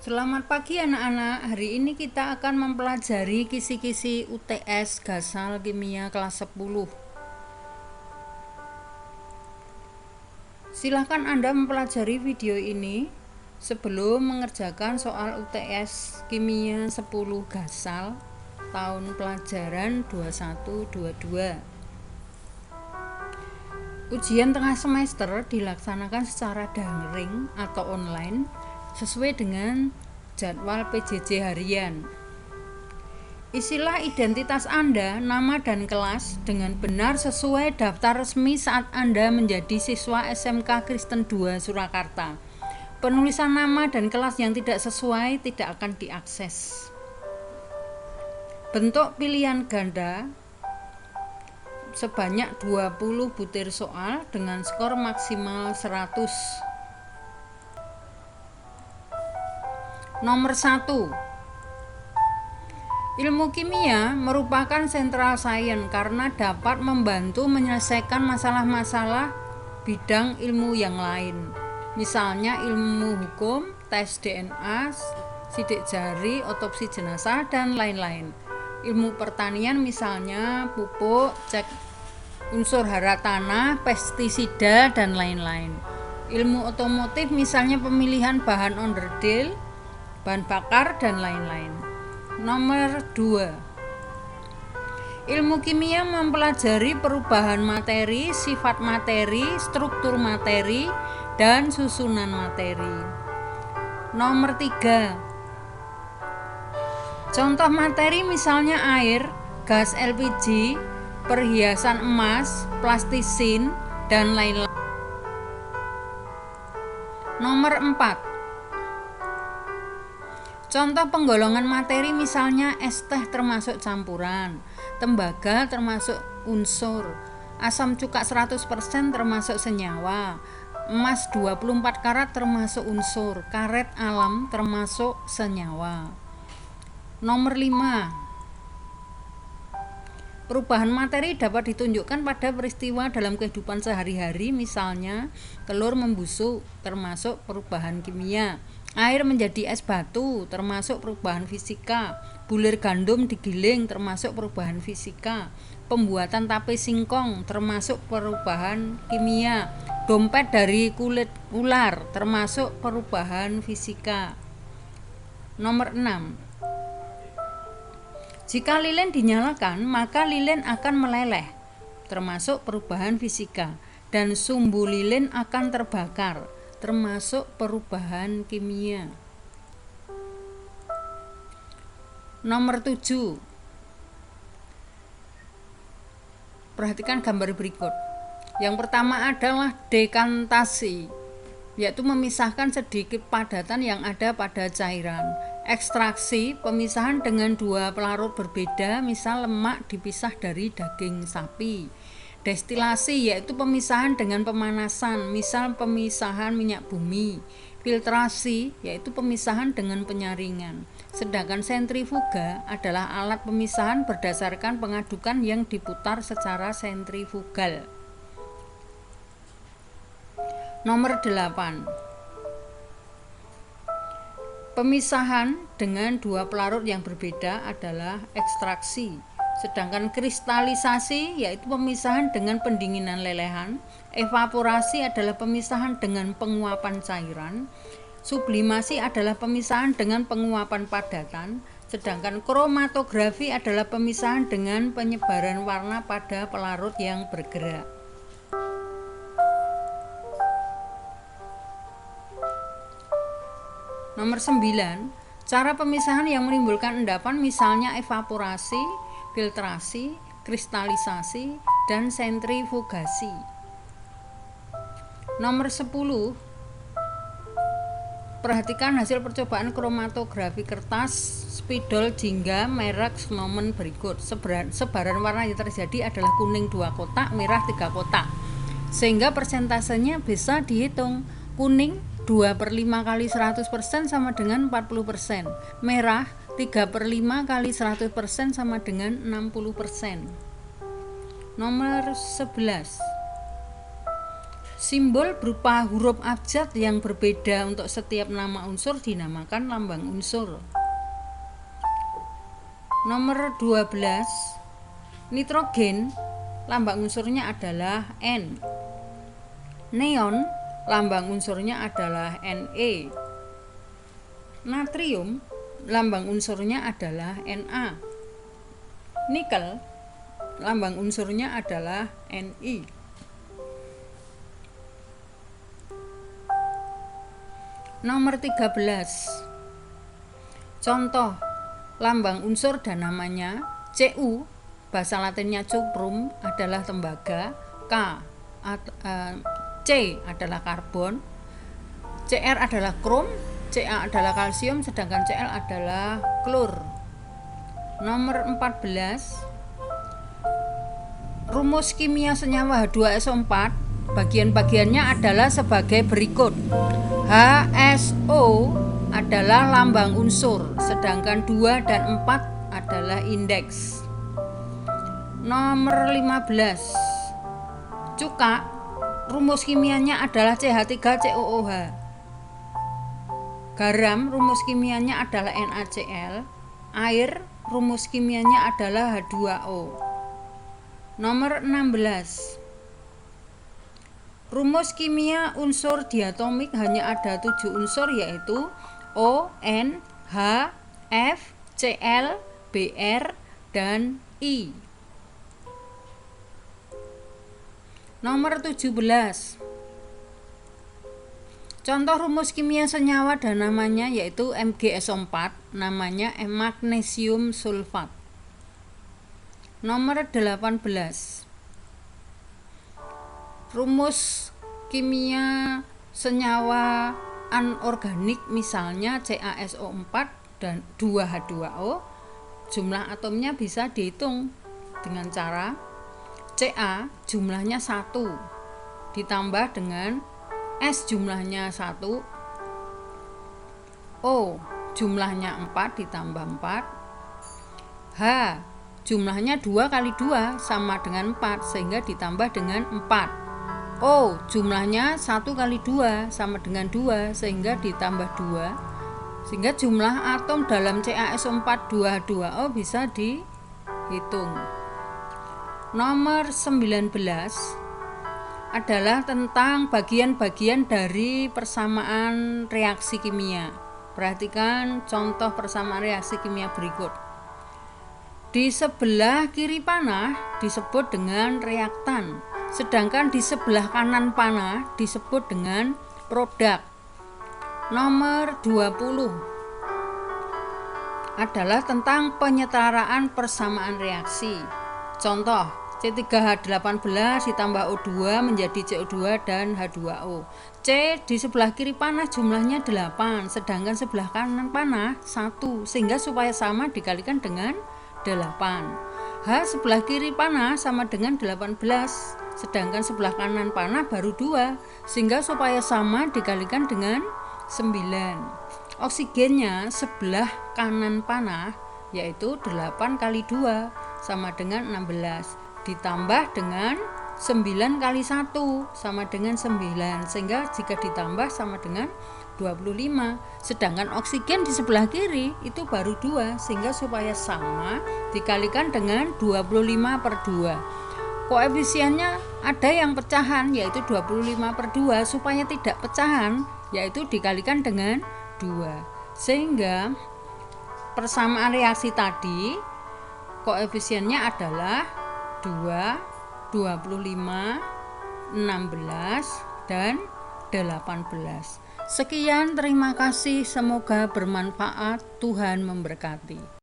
Selamat pagi anak-anak. Hari ini kita akan mempelajari kisi-kisi UTS Gasal Kimia kelas 10. Silahkan Anda mempelajari video ini sebelum mengerjakan soal UTS Kimia 10 Gasal tahun pelajaran 21-22. Ujian tengah semester dilaksanakan secara daring atau online sesuai dengan jadwal PJJ harian. Isilah identitas Anda, nama dan kelas dengan benar sesuai daftar resmi saat Anda menjadi siswa SMK Kristen 2 Surakarta. Penulisan nama dan kelas yang tidak sesuai tidak akan diakses. Bentuk pilihan ganda sebanyak 20 butir soal dengan skor maksimal 100. Nomor 1. Ilmu kimia merupakan central science karena dapat membantu menyelesaikan masalah-masalah bidang ilmu yang lain. Misalnya ilmu hukum, tes DNA, sidik jari, otopsi jenazah, dan lain-lain. Ilmu pertanian misalnya pupuk, cek unsur hara tanah, pestisida, dan lain-lain. Ilmu otomotif misalnya pemilihan bahan onderdil, bahan bakar, dan lain-lain. Nomor 2. Ilmu kimia mempelajari perubahan materi, sifat materi, struktur materi, dan susunan materi. Nomor 3. Contoh materi misalnya air, gas LPG, perhiasan emas, plastisin, dan lain-lain. Nomor 4. Contoh penggolongan materi misalnya es teh termasuk campuran, tembaga termasuk unsur, asam cuka 100% termasuk senyawa, emas 24 karat termasuk unsur, karet alam termasuk senyawa. Nomor 5. Perubahan materi dapat ditunjukkan pada peristiwa dalam kehidupan sehari-hari, misalnya telur membusuk termasuk perubahan kimia, air menjadi es batu termasuk perubahan fisika, bulir gandum digiling termasuk perubahan fisika, pembuatan tape singkong termasuk perubahan kimia, dompet dari kulit ular termasuk perubahan fisika. Nomor 6. Jika lilin dinyalakan, maka lilin akan meleleh, termasuk perubahan fisika, dan sumbu lilin akan terbakar, termasuk perubahan kimia. Nomor 7. Perhatikan gambar berikut. Yang pertama adalah dekantasi, yaitu memisahkan sedikit padatan yang ada pada cairan. Ekstraksi, pemisahan dengan dua pelarut berbeda, misal lemak dipisah dari daging sapi. Destilasi, yaitu pemisahan dengan pemanasan, misal pemisahan minyak bumi. Filtrasi, yaitu pemisahan dengan penyaringan. Sedangkan sentrifuga adalah alat pemisahan berdasarkan pengadukan yang diputar secara sentrifugal. Nomor 8. Pemisahan dengan dua pelarut yang berbeda adalah ekstraksi. Sedangkan kristalisasi yaitu pemisahan dengan pendinginan lelehan. Evaporasi adalah pemisahan dengan penguapan cairan. Sublimasi adalah pemisahan dengan penguapan padatan. Sedangkan kromatografi adalah pemisahan dengan penyebaran warna pada pelarut yang bergerak. Nomor 9. Cara pemisahan yang menimbulkan endapan misalnya evaporasi, filtrasi, kristalisasi, dan sentrifugasi. Nomor 10. Perhatikan hasil percobaan kromatografi kertas spidol jingga merek Snowman berikut. Sebaran warna yang terjadi adalah kuning 2 kotak, merah 3 kotak. Sehingga persentasenya bisa dihitung. Kuning 2/5 kali 100% sama dengan 40%. Merah 3/5 kali 100% sama dengan 60%. Nomor 11. Simbol berupa huruf abjad yang berbeda untuk setiap nama unsur dinamakan lambang unsur. Nomor 12, nitrogen, lambang unsurnya adalah N. Neon, lambang unsurnya adalah Ne. Natrium, lambang unsurnya adalah Na. Nikel, lambang unsurnya adalah Ni. Nomor 13, contoh lambang unsur dan namanya. Cu, bahasa latinnya cuprum, adalah tembaga. C adalah karbon, Cr adalah krom, Ca adalah kalsium, sedangkan Cl adalah klor. Nomor 14, rumus kimia senyawa H2SO4 bagian-bagiannya adalah sebagai berikut. HSO adalah lambang unsur, sedangkan 2 dan 4 adalah indeks. Nomor 15, cuka, rumus kimianya adalah CH3COOH. Garam, rumus kimianya adalah NaCl. Air, rumus kimianya adalah H2O. Nomor 16, rumus kimia unsur diatomik hanya ada 7 unsur, yaitu O, N, H, F, Cl, Br, dan I. Nomor 17, contoh rumus kimia senyawa dan namanya, yaitu MgSO4, namanya magnesium sulfat. Nomor 18, rumus kimia senyawa anorganik, misalnya CaSO4 dan 2H2O. Jumlah atomnya bisa dihitung dengan cara Ca jumlahnya 1 ditambah dengan S jumlahnya 1, O jumlahnya 4 ditambah 4, H jumlahnya 2 kali 2 sama dengan 4 sehingga ditambah dengan 4. O jumlahnya 1 kali 2 sama dengan 2 sehingga ditambah 2, sehingga jumlah atom dalam CaSO4 2H2O bisa dihitung. Nomor 19 adalah tentang bagian-bagian dari persamaan reaksi kimia. Perhatikan contoh persamaan reaksi kimia berikut. Di sebelah kiri panah disebut dengan reaktan, sedangkan di sebelah kanan panah disebut dengan produk. Nomor 20 adalah tentang penyetaraan persamaan reaksi. Contoh, C3H18 ditambah O2 menjadi CO2 dan H2O. C di sebelah kiri panah jumlahnya 8, sedangkan sebelah kanan panah 1, sehingga supaya sama dikalikan dengan 8. H sebelah kiri panah sama dengan 18, sedangkan sebelah kanan panah baru 2, sehingga supaya sama dikalikan dengan 9. Oksigennya sebelah kanan panah yaitu 8 kali 2 sama dengan 16, ditambah dengan 9 kali 1 sama dengan 9, sehingga jika ditambah sama dengan 25. Sedangkan oksigen di sebelah kiri itu baru 2, sehingga supaya sama dikalikan dengan 25/2. Koefisiennya ada yang pecahan yaitu 25/2, supaya tidak pecahan yaitu dikalikan dengan 2, sehingga persamaan reaksi tadi koefisiennya adalah 2, 25, 16, dan 18. Sekian, terima kasih, semoga bermanfaat. Tuhan memberkati.